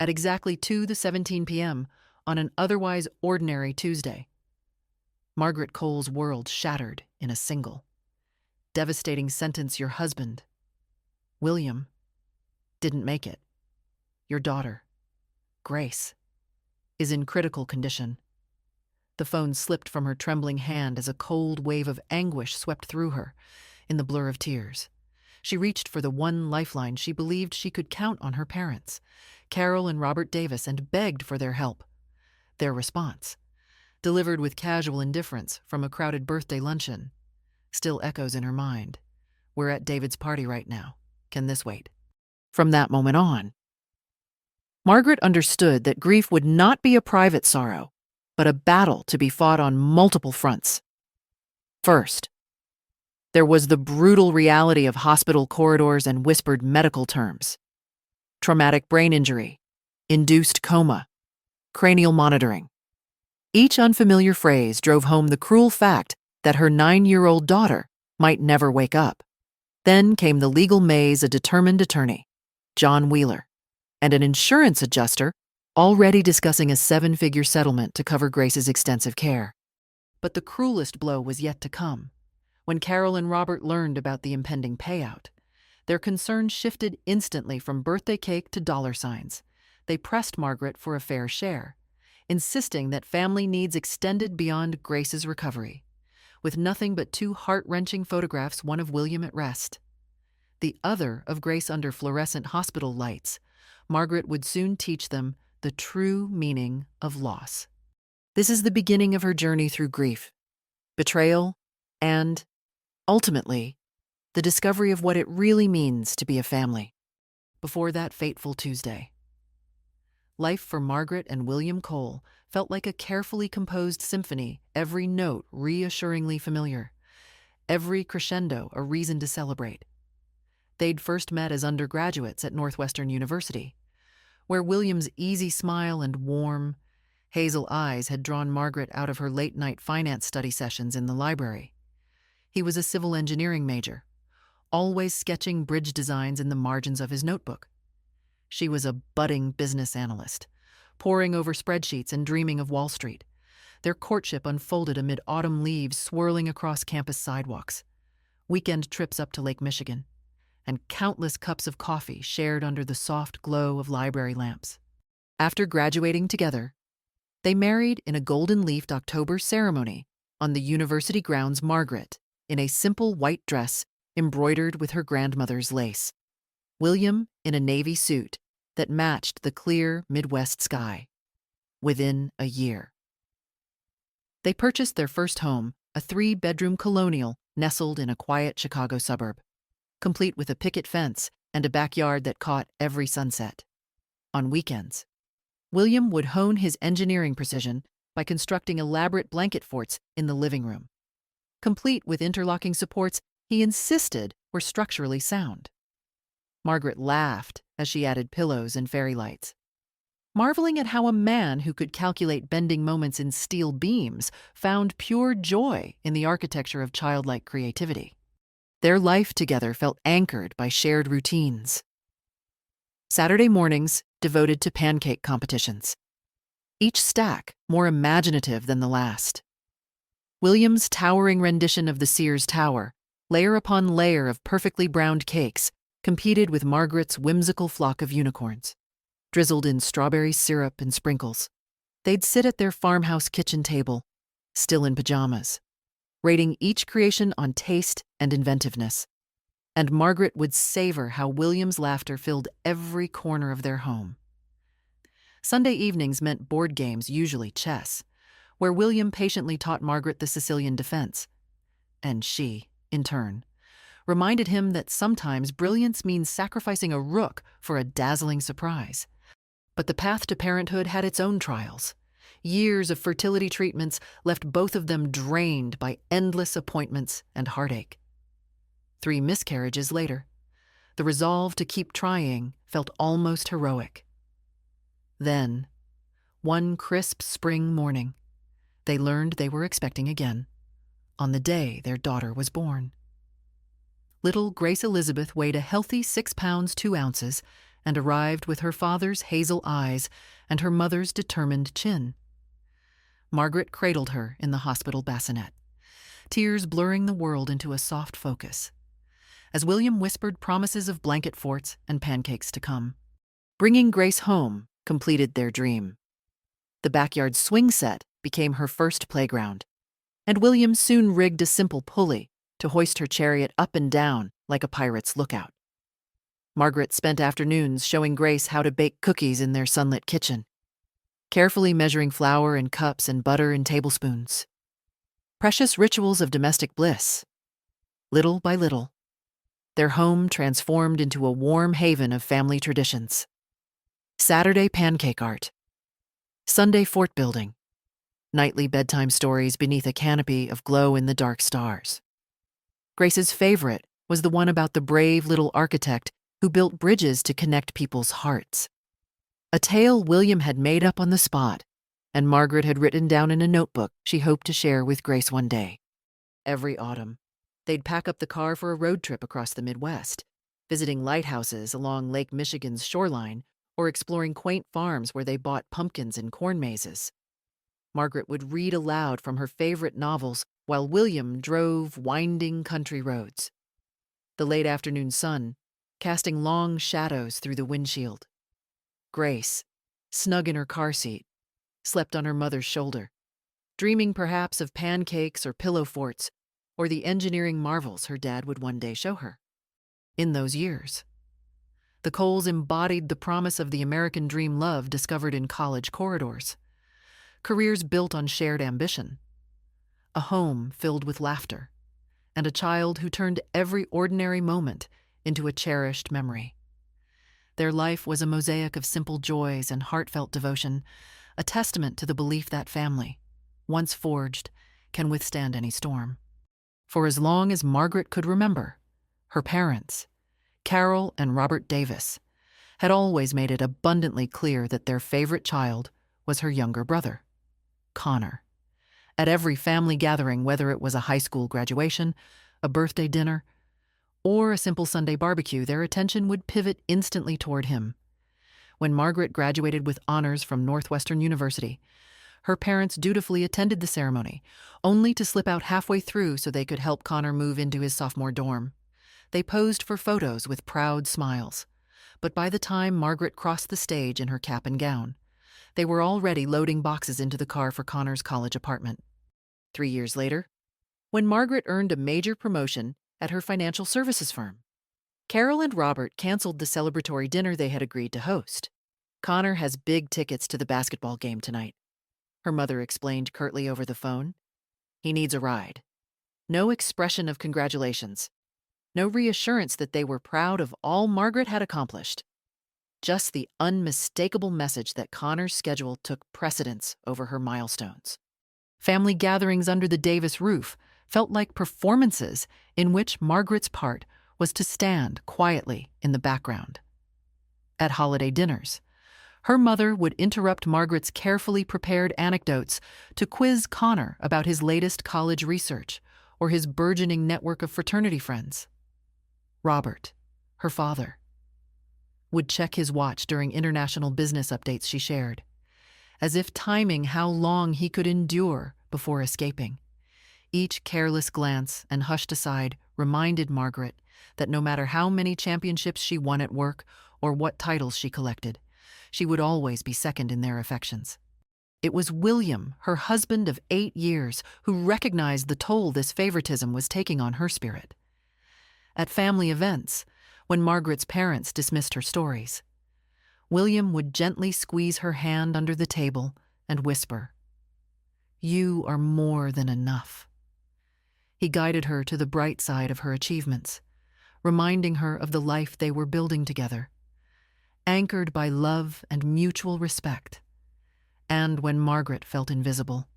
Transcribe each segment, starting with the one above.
at exactly 2:17 p.m. on an otherwise ordinary Tuesday. Margaret Cole's world shattered in a single, devastating sentence. Your husband, William, didn't make it. Your daughter, Grace, is in critical condition. The phone slipped from her trembling hand as a cold wave of anguish swept through her in the blur of tears. She reached for the one lifeline she believed she could count on: her parents, Carol and Robert Davis, and begged for their help. Their response, delivered with casual indifference from a crowded birthday luncheon, still echoes in her mind. We're at David's party right now. Can this wait? From that moment on, Margaret understood that grief would not be a private sorrow, but a battle to be fought on multiple fronts. First, there was the brutal reality of hospital corridors and whispered medical terms: traumatic brain injury, induced coma, cranial monitoring. Each unfamiliar phrase drove home the cruel fact that her 9-year-old daughter might never wake up. Then came the legal maze: a determined attorney, John Wheeler, and an insurance adjuster already discussing a 7-figure settlement to cover Grace's extensive care. But the cruelest blow was yet to come. When Carol and Robert learned about the impending payout, their concern shifted instantly from birthday cake to dollar signs. They pressed Margaret for a fair share, insisting that family needs extended beyond Grace's recovery. With nothing but 2 heart-wrenching photographs, one of William at rest, the other of Grace under fluorescent hospital lights, Margaret would soon teach them the true meaning of loss. This is the beginning of her journey through grief, betrayal, and, ultimately, the discovery of what it really means to be a family. Before that fateful Tuesday, life for Margaret and William Cole felt like a carefully composed symphony, every note reassuringly familiar, every crescendo a reason to celebrate. They'd first met as undergraduates at Northwestern University, where William's easy smile and warm, hazel eyes had drawn Margaret out of her late-night finance study sessions in the library. He was a civil engineering major, always sketching bridge designs in the margins of his notebook. She was a budding business analyst, poring over spreadsheets and dreaming of Wall Street. Their courtship unfolded amid autumn leaves swirling across campus sidewalks, weekend trips up to Lake Michigan, and countless cups of coffee shared under the soft glow of library lamps. After graduating together, they married in a golden-leafed October ceremony on the university grounds. Margaret in a simple white dress embroidered with her grandmother's lace, William in a navy suit that matched the clear Midwest sky. Within a year, they purchased their first home, a 3-bedroom colonial nestled in a quiet Chicago suburb, complete with a picket fence and a backyard that caught every sunset. On weekends, William would hone his engineering precision by constructing elaborate blanket forts in the living room, complete with interlocking supports he insisted were structurally sound. Margaret laughed as she added pillows and fairy lights, marveling at how a man who could calculate bending moments in steel beams found pure joy in the architecture of childlike creativity. Their life together felt anchored by shared routines. Saturday mornings devoted to pancake competitions, each stack more imaginative than the last. William's towering rendition of the Sears Tower, layer upon layer of perfectly browned cakes, competed with Margaret's whimsical flock of unicorns, drizzled in strawberry syrup and sprinkles. They'd sit at their farmhouse kitchen table, still in pajamas, rating each creation on taste and inventiveness. And Margaret would savor how William's laughter filled every corner of their home. Sunday evenings meant board games, usually chess, where William patiently taught Margaret the Sicilian defense. And she, in turn, reminded him that sometimes brilliance means sacrificing a rook for a dazzling surprise. But the path to parenthood had its own trials. Years of fertility treatments left both of them drained by endless appointments and heartache. 3 miscarriages later, the resolve to keep trying felt almost heroic. Then, one crisp spring morning, they learned they were expecting again, on the day their daughter was born. Little Grace Elizabeth weighed a healthy 6 pounds 2 ounces and arrived with her father's hazel eyes and her mother's determined chin. Margaret cradled her in the hospital bassinet, tears blurring the world into a soft focus, as William whispered promises of blanket forts and pancakes to come. Bringing Grace home completed their dream. The backyard swing set became her first playground, and William soon rigged a simple pulley to hoist her chariot up and down like a pirate's lookout. Margaret spent afternoons showing Grace how to bake cookies in their sunlit kitchen, carefully measuring flour in cups and butter in tablespoons. Precious rituals of domestic bliss. Little by little, their home transformed into a warm haven of family traditions. Saturday pancake art, Sunday fort building, nightly bedtime stories beneath a canopy of glow-in-the-dark stars. Grace's favorite was the one about the brave little architect who built bridges to connect people's hearts. A tale William had made up on the spot, and Margaret had written down in a notebook she hoped to share with Grace one day. Every autumn, they'd pack up the car for a road trip across the Midwest, visiting lighthouses along Lake Michigan's shoreline or exploring quaint farms where they bought pumpkins and corn mazes. Margaret would read aloud from her favorite novels while William drove winding country roads. The late afternoon sun, casting long shadows through the windshield. Grace, snug in her car seat, slept on her mother's shoulder, dreaming perhaps of pancakes or pillow forts or the engineering marvels her dad would one day show her. In those years, the Coles embodied the promise of the American dream love discovered in college corridors. Careers built on shared ambition, a home filled with laughter, and a child who turned every ordinary moment into a cherished memory. Their life was a mosaic of simple joys and heartfelt devotion, a testament to the belief that family, once forged, can withstand any storm. For as long as Margaret could remember, her parents, Carol and Robert Davis, had always made it abundantly clear that their favorite child was her younger brother, Connor. At every family gathering, whether it was a high school graduation, a birthday dinner, or a simple Sunday barbecue, their attention would pivot instantly toward him. When Margaret graduated with honors from Northwestern University, her parents dutifully attended the ceremony, only to slip out halfway through so they could help Connor move into his sophomore dorm. They posed for photos with proud smiles, but by the time Margaret crossed the stage in her cap and gown, they were already loading boxes into the car for Connor's college apartment. 3 years later, when Margaret earned a major promotion at her financial services firm, Carol and Robert canceled the celebratory dinner they had agreed to host. Connor has big tickets to the basketball game tonight, her mother explained curtly over the phone. He needs a ride. No expression of congratulations. No reassurance that they were proud of all Margaret had accomplished. Just the unmistakable message that Connor's schedule took precedence over her milestones. Family gatherings under the Davis roof felt like performances in which Margaret's part was to stand quietly in the background. At holiday dinners, her mother would interrupt Margaret's carefully prepared anecdotes to quiz Connor about his latest college research or his burgeoning network of fraternity friends. Robert, her father, would check his watch during international business updates she shared, as if timing how long he could endure before escaping. Each careless glance and hushed aside reminded Margaret that no matter how many championships she won at work or what titles she collected, she would always be second in their affections. It was William, her husband of 8 years, who recognized the toll this favoritism was taking on her spirit. At family events, when Margaret's parents dismissed her stories, William would gently squeeze her hand under the table and whisper, "You are more than enough." He guided her to the bright side of her achievements, reminding her of the life they were building together, anchored by love and mutual respect. And when Margaret felt invisible,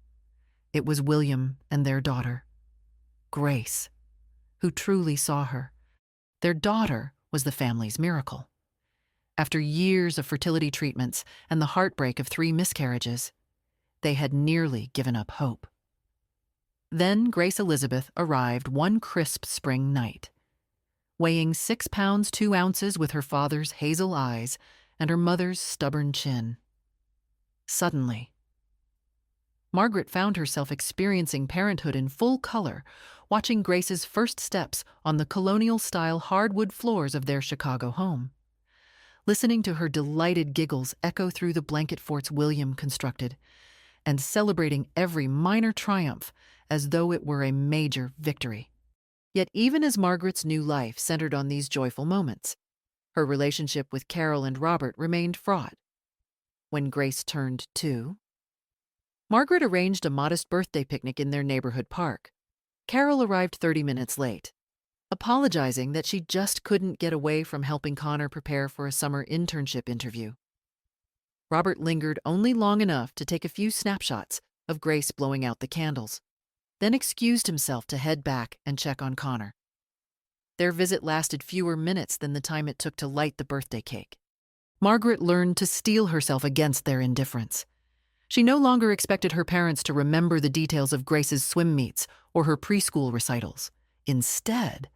it was William and their daughter, Grace, who truly saw her. Their daughter was the family's miracle. After years of fertility treatments and the heartbreak of 3 miscarriages, they had nearly given up hope. Then Grace Elizabeth arrived one crisp spring night. weighing 6 pounds 2 ounces with her father's hazel eyes and her mother's stubborn chin. Suddenly, Margaret found herself experiencing parenthood in full color, watching Grace's first steps on the colonial-style hardwood floors of their Chicago home. Listening to her delighted giggles echo through the blanket forts William constructed, and celebrating every minor triumph as though it were a major victory. Yet even as Margaret's new life centered on these joyful moments, her relationship with Carol and Robert remained fraught. When Grace turned 2, Margaret arranged a modest birthday picnic in their neighborhood park. Carol arrived 30 minutes late, apologizing that she just couldn't get away from helping Connor prepare for a summer internship interview. Robert lingered only long enough to take a few snapshots of Grace blowing out the candles, then excused himself to head back and check on Connor. Their visit lasted fewer minutes than the time it took to light the birthday cake. Margaret learned to steel herself against their indifference. She no longer expected her parents to remember the details of Grace's swim meets or her preschool recitals. Instead,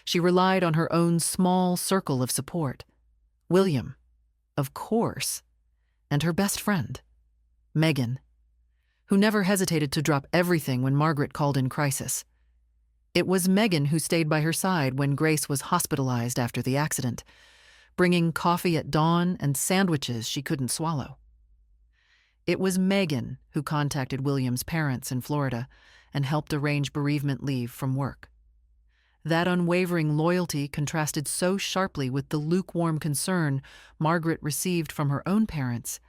she relied on her own small circle of support. William, of course, and her best friend, Megan, who never hesitated to drop everything when Margaret called in crisis. It was Megan who stayed by her side when Grace was hospitalized after the accident, bringing coffee at dawn and sandwiches she couldn't swallow. It was Megan who contacted William's parents in Florida and helped arrange bereavement leave from work. That unwavering loyalty contrasted so sharply with the lukewarm concern Margaret received from her own parents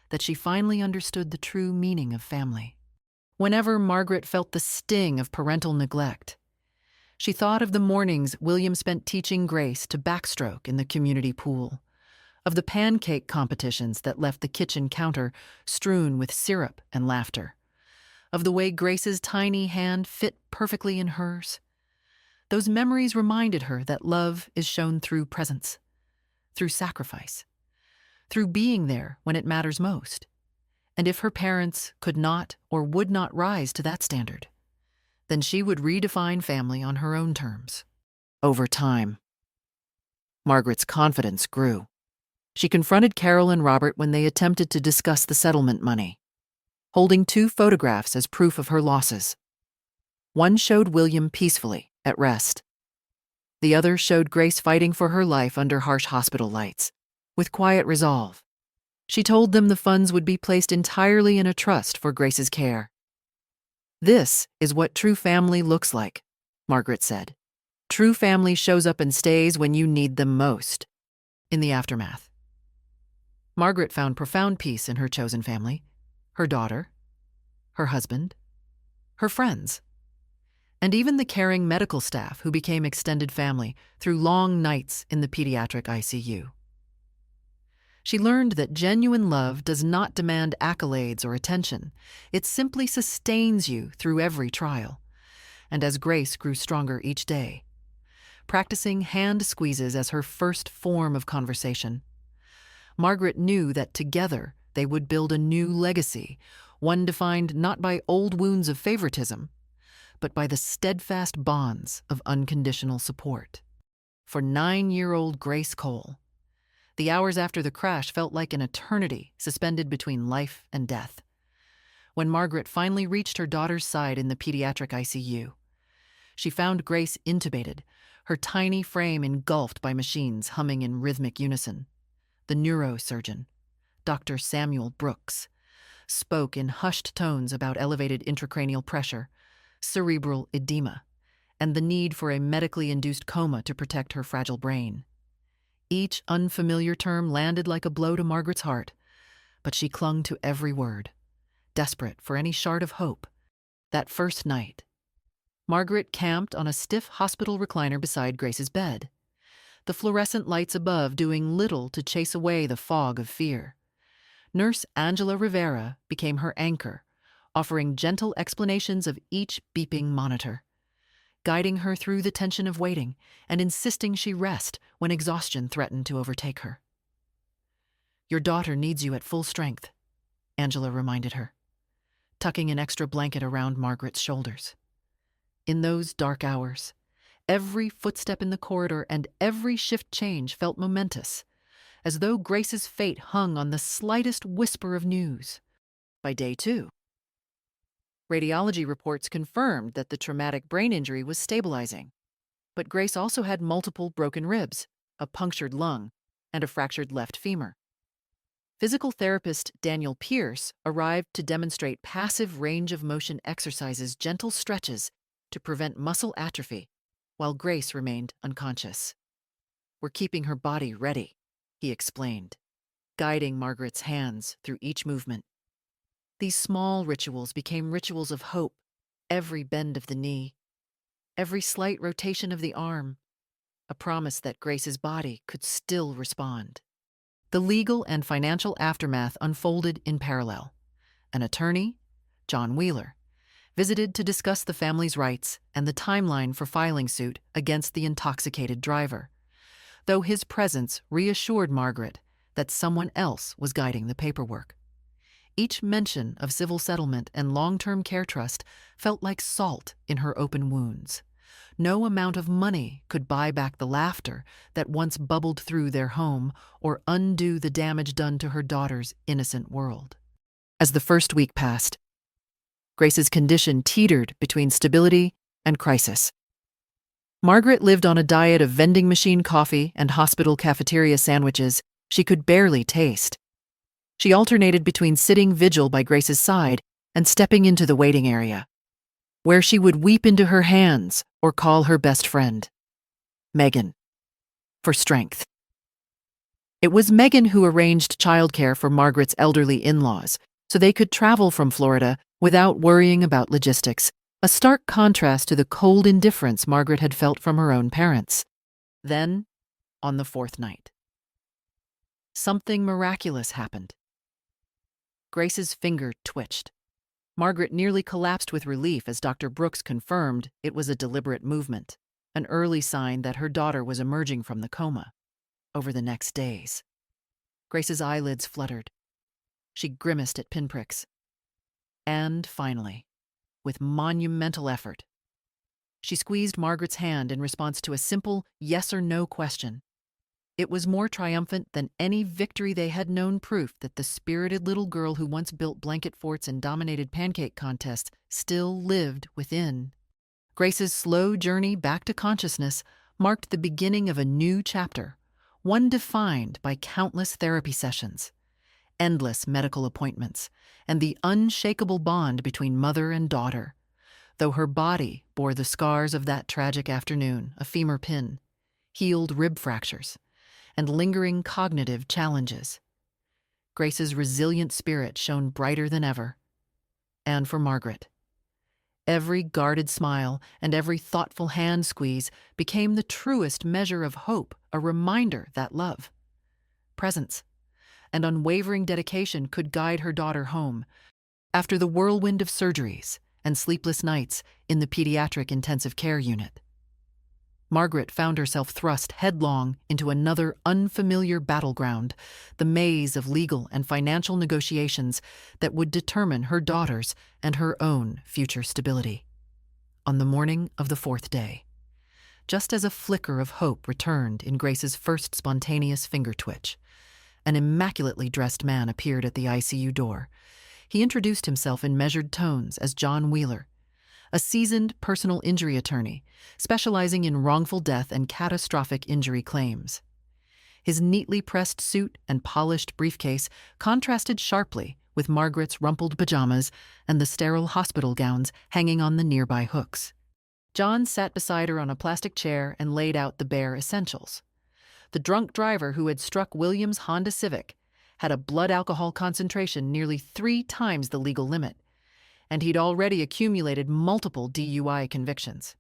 that she finally understood the true meaning of family. Whenever Margaret felt the sting of parental neglect, she thought of the mornings William spent teaching Grace to backstroke in the community pool, of the pancake competitions that left the kitchen counter strewn with syrup and laughter, of the way Grace's tiny hand fit perfectly in hers. Those memories reminded her that love is shown through presence, through sacrifice, through being there when it matters most. And if her parents could not or would not rise to that standard, then she would redefine family on her own terms. Over time, Margaret's confidence grew. She confronted Carol and Robert when they attempted to discuss the settlement money, holding 2 photographs as proof of her losses. One showed William peacefully, at rest. The other showed Grace fighting for her life under harsh hospital lights, with quiet resolve. She told them the funds would be placed entirely in a trust for Grace's care. "This is what true family looks like," Margaret said. "True family shows up and stays when you need them most." In the aftermath, Margaret found profound peace in her chosen family, her daughter, her husband, her friends, and even the caring medical staff who became extended family through long nights in the pediatric ICU. She learned that genuine love does not demand accolades or attention. It simply sustains you through every trial. And as Grace grew stronger each day, practicing hand squeezes as her first form of conversation, Margaret knew that together they would build a new legacy, one defined not by old wounds of favoritism, but by the steadfast bonds of unconditional support. For 9-year-old Grace Cole, the hours after the crash felt like an eternity suspended between life and death. When Margaret finally reached her daughter's side in the pediatric ICU, she found Grace intubated, her tiny frame engulfed by machines humming in rhythmic unison. The neurosurgeon, Dr. Samuel Brooks, spoke in hushed tones about elevated intracranial pressure, cerebral edema, and the need for a medically induced coma to protect her fragile brain. Each unfamiliar term landed like a blow to Margaret's heart, but she clung to every word, desperate for any shard of hope. That first night, Margaret camped on a stiff hospital recliner beside Grace's bed, the fluorescent lights above doing little to chase away the fog of fear. Nurse Angela Rivera became her anchor, offering gentle explanations of each beeping monitor, guiding her through the tension of waiting and insisting she rest when exhaustion threatened to overtake her. "Your daughter needs you at full strength," Angela reminded her, tucking an extra blanket around Margaret's shoulders. In those dark hours, Every footstep in the corridor and every shift change felt momentous, as though Grace's fate hung on the slightest whisper of news. By day 2, radiology reports confirmed that the traumatic brain injury was stabilizing. But Grace also had multiple broken ribs, a punctured lung, and a fractured left femur. Physical therapist Daniel Pierce arrived to demonstrate passive range of motion exercises, gentle stretches to prevent muscle atrophy, while Grace remained unconscious. "We're keeping her body ready," he explained, guiding Margaret's hands through each movement. These small rituals became rituals of hope, every bend of the knee, every slight rotation of the arm, a promise that Grace's body could still respond. The legal and financial aftermath unfolded in parallel. An attorney, John Wheeler, visited to discuss the family's rights and the timeline for filing suit against the intoxicated driver, though his presence reassured Margaret that someone else was guiding the paperwork. Each mention of civil settlement and long-term care trust felt like salt in her open wounds. No amount of money could buy back the laughter that once bubbled through their home or undo the damage done to her daughter's innocent world. As the first week passed, Grace's condition teetered between stability and crisis. Margaret lived on a diet of vending machine coffee and hospital cafeteria sandwiches she could barely taste. She alternated between sitting vigil by Grace's side and stepping into the waiting area, where she would weep into her hands or call her best friend, Megan, for strength. It was Megan who arranged childcare for Margaret's elderly in-laws so they could travel from Florida without worrying about logistics, a stark contrast to the cold indifference Margaret had felt from her own parents. Then, on the 4th night, something miraculous happened. Grace's finger twitched. Margaret nearly collapsed with relief as Dr. Brooks confirmed it was a deliberate movement, an early sign that her daughter was emerging from the coma. Over the next days, Grace's eyelids fluttered. She grimaced at pinpricks. And finally, with monumental effort, she squeezed Margaret's hand in response to a simple yes or no question. It was more triumphant than any victory they had known, proof that the spirited little girl who once built blanket forts and dominated pancake contests still lived within. Grace's slow journey back to consciousness marked the beginning of a new chapter, one defined by countless therapy sessions, endless medical appointments, and the unshakable bond between mother and daughter. Though her body bore the scars of that tragic afternoon, a femur pin, healed rib fractures, and lingering cognitive challenges, Grace's resilient spirit shone brighter than ever. And for Margaret, every guarded smile and every thoughtful hand squeeze became the truest measure of hope, a reminder that love, presence, and unwavering dedication could guide her daughter home after the whirlwind of surgeries and sleepless nights in the pediatric intensive care unit. Margaret found herself thrust headlong into another unfamiliar battleground, the maze of legal and financial negotiations that would determine her daughter's and her own future stability. On the morning of the 4th day, just as a flicker of hope returned in Grace's first spontaneous finger twitch, an immaculately dressed man appeared at the ICU door. He introduced himself in measured tones as John Wheeler, a seasoned personal injury attorney specializing in wrongful death and catastrophic injury claims. His neatly pressed suit and polished briefcase contrasted sharply with Margaret's rumpled pajamas and the sterile hospital gowns hanging on the nearby hooks. John sat beside her on a plastic chair and laid out the bare essentials. The drunk driver who had struck William's Honda Civic had a blood alcohol concentration nearly 3 times the legal limit, and he'd already accumulated multiple DUI convictions.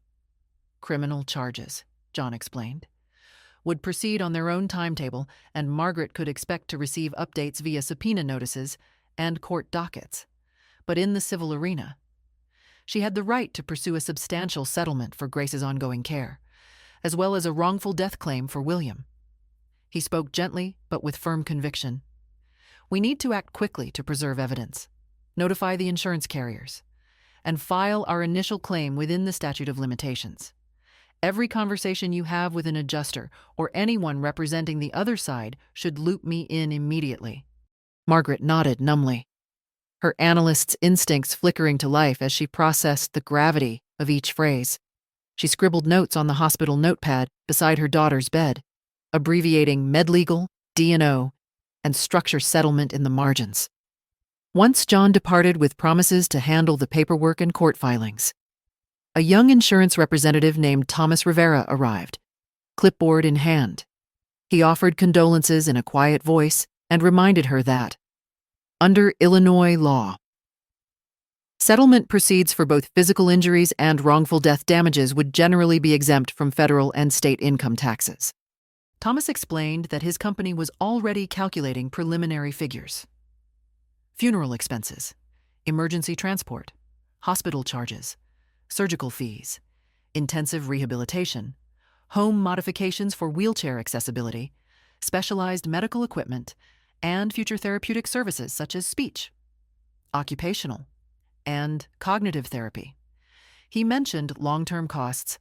Criminal charges, John explained, would proceed on their own timetable, and Margaret could expect to receive updates via subpoena notices and court dockets. But in the civil arena, she had the right to pursue a substantial settlement for Grace's ongoing care, as well as a wrongful death claim for William. He spoke gently, but with firm conviction. "We need to act quickly to preserve evidence, notify the insurance carriers, and file our initial claim within the statute of limitations. Every conversation you have with an adjuster or anyone representing the other side should loop me in immediately." Margaret nodded numbly, her analyst's instincts flickering to life as she processed the gravity of each phrase. She scribbled notes on the hospital notepad beside her daughter's bed, abbreviating medlegal, D&O, and structure settlement in the margins. Once John departed with promises to handle the paperwork and court filings, a young insurance representative named Thomas Rivera arrived, clipboard in hand. He offered condolences in a quiet voice and reminded her that, under Illinois law, settlement proceeds for both physical injuries and wrongful death damages would generally be exempt from federal and state income taxes. Thomas explained that his company was already calculating preliminary figures. Funeral expenses, emergency transport, hospital charges, surgical fees, intensive rehabilitation, home modifications for wheelchair accessibility, specialized medical equipment, and future therapeutic services such as speech, occupational, and cognitive therapy. He mentioned long-term costs,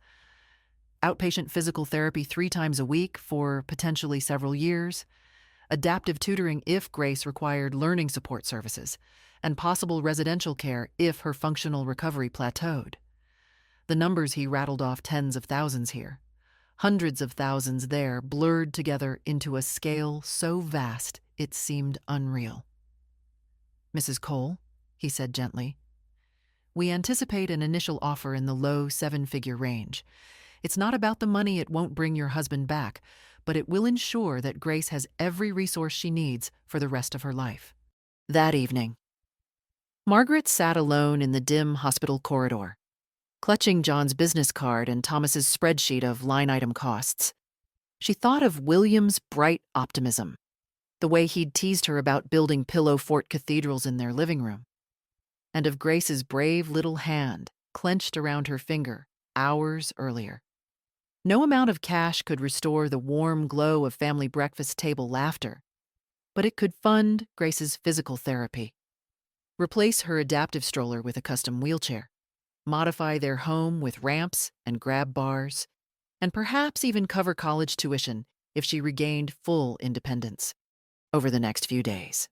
outpatient physical therapy 3 times a week for potentially several years, adaptive tutoring if Grace required learning support services, and possible residential care if her functional recovery plateaued. The numbers he rattled off tens of thousands here, hundreds of thousands there, blurred together into a scale so vast it seemed unreal. "Mrs. Cole," he said gently, "we anticipate an initial offer in the low 7-figure range. It's not about the money it won't bring your husband back, but it will ensure that Grace has every resource she needs for the rest of her life." That evening, Margaret sat alone in the dim hospital corridor, clutching John's business card and Thomas's spreadsheet of line-item costs. She thought of William's bright optimism, the way he'd teased her about building pillow fort cathedrals in their living room, and of Grace's brave little hand clenched around her finger hours earlier. No amount of cash could restore the warm glow of family breakfast table laughter, but it could fund Grace's physical therapy, replace her adaptive stroller with a custom wheelchair, modify their home with ramps and grab bars, and perhaps even cover college tuition if she regained full independence over the next few days.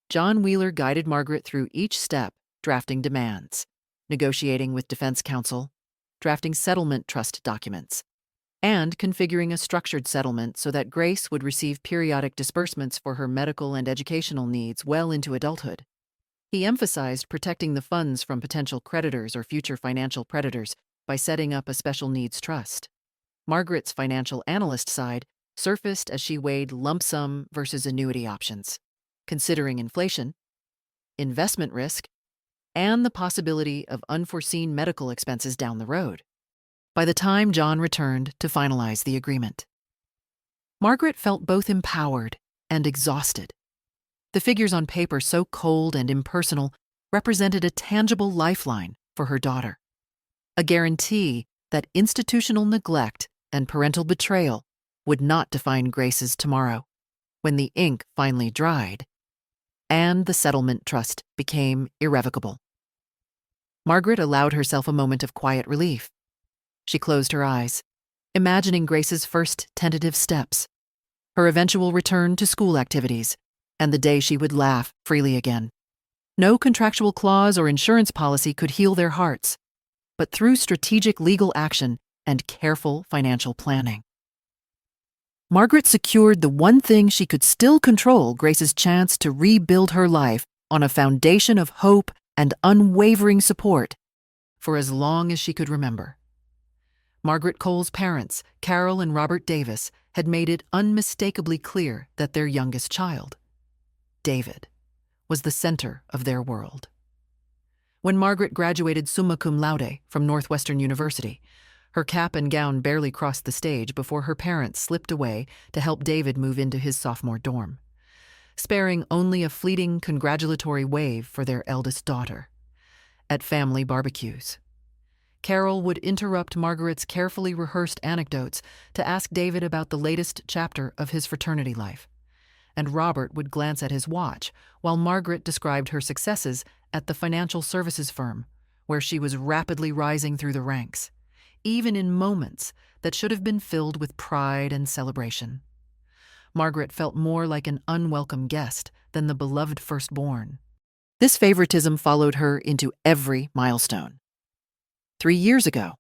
John Wheeler guided Margaret through each step, drafting demands, negotiating with defense counsel, drafting settlement trust documents, and configuring a structured settlement so that Grace would receive periodic disbursements for her medical and educational needs well into adulthood. He emphasized protecting the funds from potential creditors or future financial predators by setting up a special needs trust. Margaret's financial analyst side surfaced as she weighed lump sum versus annuity options, considering inflation, investment risk, and the possibility of unforeseen medical expenses down the road. By the time John returned to finalize the agreement, Margaret felt both empowered and exhausted. The figures on paper, so cold and impersonal, represented a tangible lifeline for her daughter, a guarantee that institutional neglect and parental betrayal would not define Grace's tomorrow when the ink finally dried and the settlement trust became irrevocable. Margaret allowed herself a moment of quiet relief. She closed her eyes, imagining Grace's first tentative steps, her eventual return to school activities, and the day she would laugh freely again. No contractual clause or insurance policy could heal their hearts, but through strategic legal action and careful financial planning, Margaret secured the one thing she could still control: Grace's chance to rebuild her life on a foundation of hope and unwavering support for as long as she could remember. Margaret Cole's parents, Carol and Robert Davis, had made it unmistakably clear that their youngest child, David, was the center of their world. When Margaret graduated summa cum laude from Northwestern University, her cap and gown barely crossed the stage before her parents slipped away to help David move into his sophomore dorm, sparing only a fleeting congratulatory wave for their eldest daughter. At family barbecues, Carol would interrupt Margaret's carefully rehearsed anecdotes to ask David about the latest chapter of his fraternity life, and Robert would glance at his watch while Margaret described her successes at the financial services firm, where she was rapidly rising through the ranks, even in moments that should have been filled with pride and celebration. Margaret felt more like an unwelcome guest than the beloved firstborn. This favoritism followed her into every milestone. 3 years ago,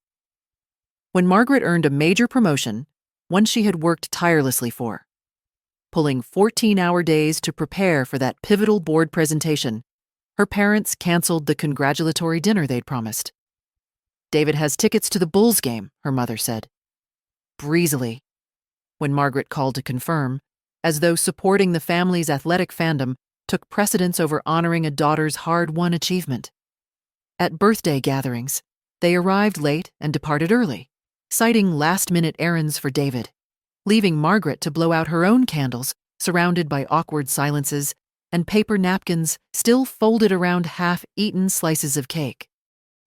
when Margaret earned a major promotion, one she had worked tirelessly for, pulling 14-hour days to prepare for that pivotal board presentation, her parents canceled the congratulatory dinner they'd promised. "David has tickets to the Bulls game," her mother said. Breezily, when Margaret called to confirm, as though supporting the family's athletic fandom took precedence over honoring a daughter's hard-won achievement. At birthday gatherings, they arrived late and departed early, citing last-minute errands for David, leaving Margaret to blow out her own candles, surrounded by awkward silences and paper napkins still folded around half-eaten slices of cake.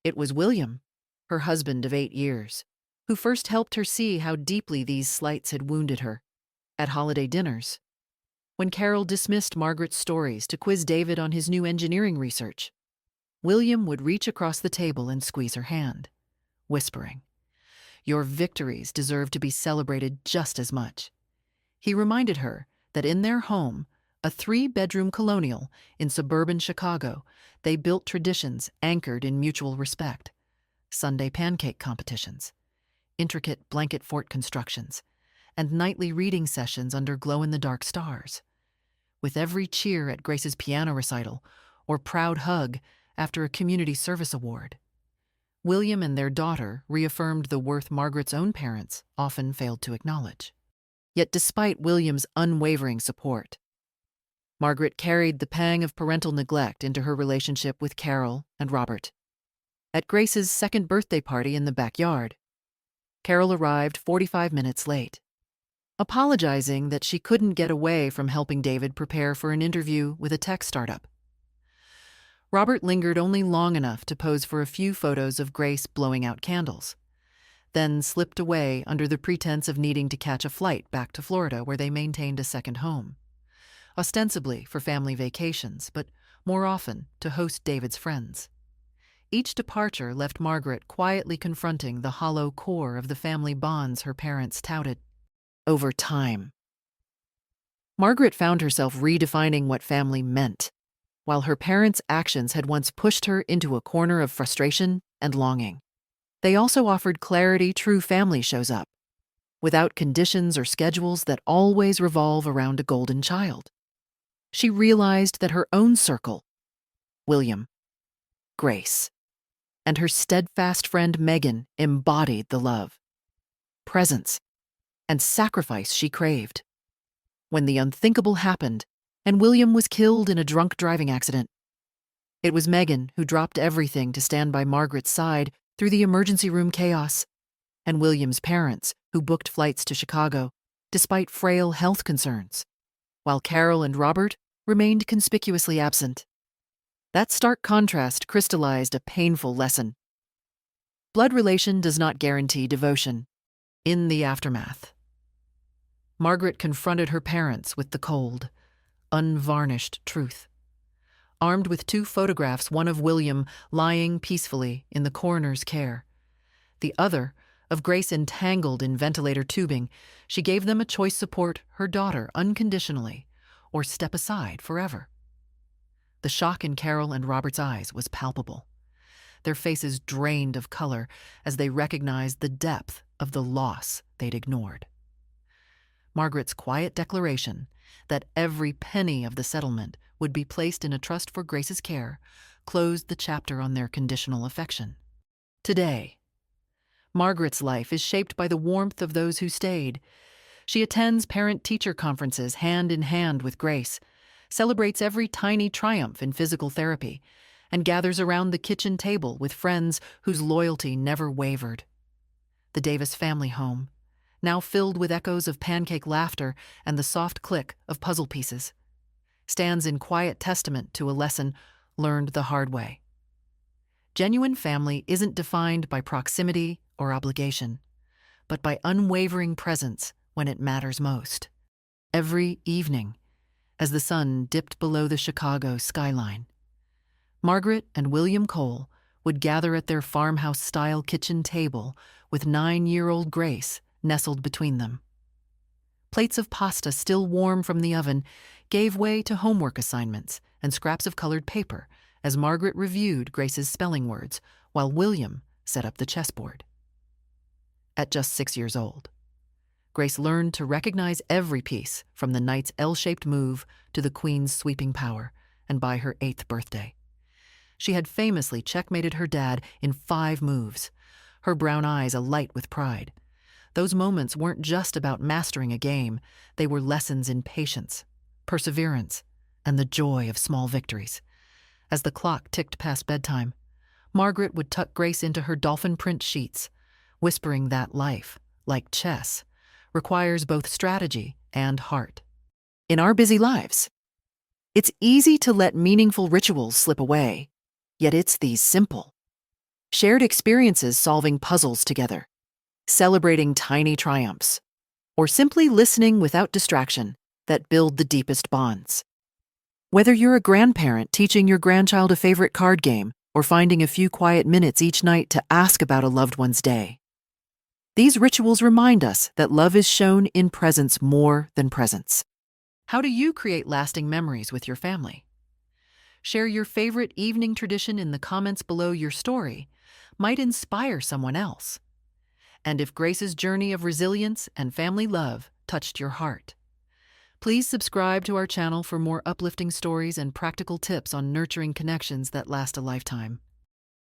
It was William, her husband of 8 years, who first helped her see how deeply these slights had wounded her. At holiday dinners, when Carol dismissed Margaret's stories to quiz David on his new engineering research, William would reach across the table and squeeze her hand, whispering, "Your victories deserve to be celebrated just as much." He reminded her that in their home, a 3-bedroom colonial in suburban Chicago, they built traditions anchored in mutual respect. Sunday pancake competitions, intricate blanket fort constructions, and nightly reading sessions under glow-in-the-dark stars. With every cheer at Grace's piano recital or proud hug after a community service award, William and their daughter reaffirmed the worth Margaret's own parents often failed to acknowledge. Yet despite William's unwavering support, Margaret carried the pang of parental neglect into her relationship with Carol and Robert. At Grace's second birthday party in the backyard, Carol arrived 45 minutes late, apologizing that she couldn't get away from helping David prepare for an interview with a tech startup. Robert lingered only long enough to pose for a few photos of Grace blowing out candles, then slipped away under the pretense of needing to catch a flight back to Florida, where they maintained a second home, ostensibly for family vacations, but more often to host David's friends. Each departure left Margaret quietly confronting the hollow core of the family bonds her parents touted. Over time, Margaret found herself redefining what family meant, while her parents' actions had once pushed her into a corner of frustration and longing. They also offered clarity true family shows up, without conditions or schedules that always revolve around a golden child. She realized that her own circle, William, Grace, and her steadfast friend Megan embodied the love, presence, and sacrifice she craved. When the unthinkable happened and William was killed in a drunk driving accident, it was Megan who dropped everything to stand by Margaret's side through the emergency room chaos, and William's parents who booked flights to Chicago despite frail health concerns, while Carol and Robert remained conspicuously absent. That stark contrast crystallized a painful lesson. Blood relation does not guarantee devotion. In the aftermath, Margaret confronted her parents with the cold, unvarnished truth. Armed with 2 photographs, one of William lying peacefully in the coroner's care, the other of Grace entangled in ventilator tubing, she gave them a choice: support her daughter unconditionally or step aside forever. The shock in Carol and Robert's eyes was palpable. Their faces drained of color as they recognized the depth of the loss they'd ignored. Margaret's quiet declaration that every penny of the settlement would be placed in a trust for Grace's care closed the chapter on their conditional affection. Today, Margaret's life is shaped by the warmth of those who stayed. She attends parent-teacher conferences hand in hand with Grace, celebrates every tiny triumph in physical therapy, and gathers around the kitchen table with friends whose loyalty never wavered. The Davis family home, now filled with echoes of pancake laughter and the soft click of puzzle pieces, stands in quiet testament to a lesson learned the hard way. Genuine family isn't defined by proximity or obligation, but by unwavering presence when it matters most. Every evening, as the sun dipped below the Chicago skyline, Margaret and William Cole would gather at their farmhouse-style kitchen table with 9-year-old Grace nestled between them. Plates of pasta still warm from the oven gave way to homework assignments and scraps of colored paper as Margaret reviewed Grace's spelling words while William set up the chessboard. At just 6 years old, Grace learned to recognize every piece from the knight's L-shaped move to the queen's sweeping power, and by her 8th birthday, she had famously checkmated her dad in 5 moves, her brown eyes alight with pride. Those moments weren't just about mastering a game, they were lessons in patience, perseverance, and the joy of small victories. As the clock ticked past bedtime, Margaret would tuck Grace into her dolphin print sheets, whispering that life, like chess, requires both strategy and heart. In our busy lives, it's easy to let meaningful rituals slip away, yet it's these simple, shared experiences solving puzzles together, celebrating tiny triumphs, or simply listening without distraction that build the deepest bonds. Whether you're a grandparent teaching your grandchild a favorite card game or finding a few quiet minutes each night to ask about a loved one's day, these rituals remind us that love is shown in presence more than presence. How do you create lasting memories with your family? Share your favorite evening tradition in the comments below. Your story might inspire someone else. And if Grace's journey of resilience and family love touched your heart, please subscribe to our channel for more uplifting stories and practical tips on nurturing connections that last a lifetime.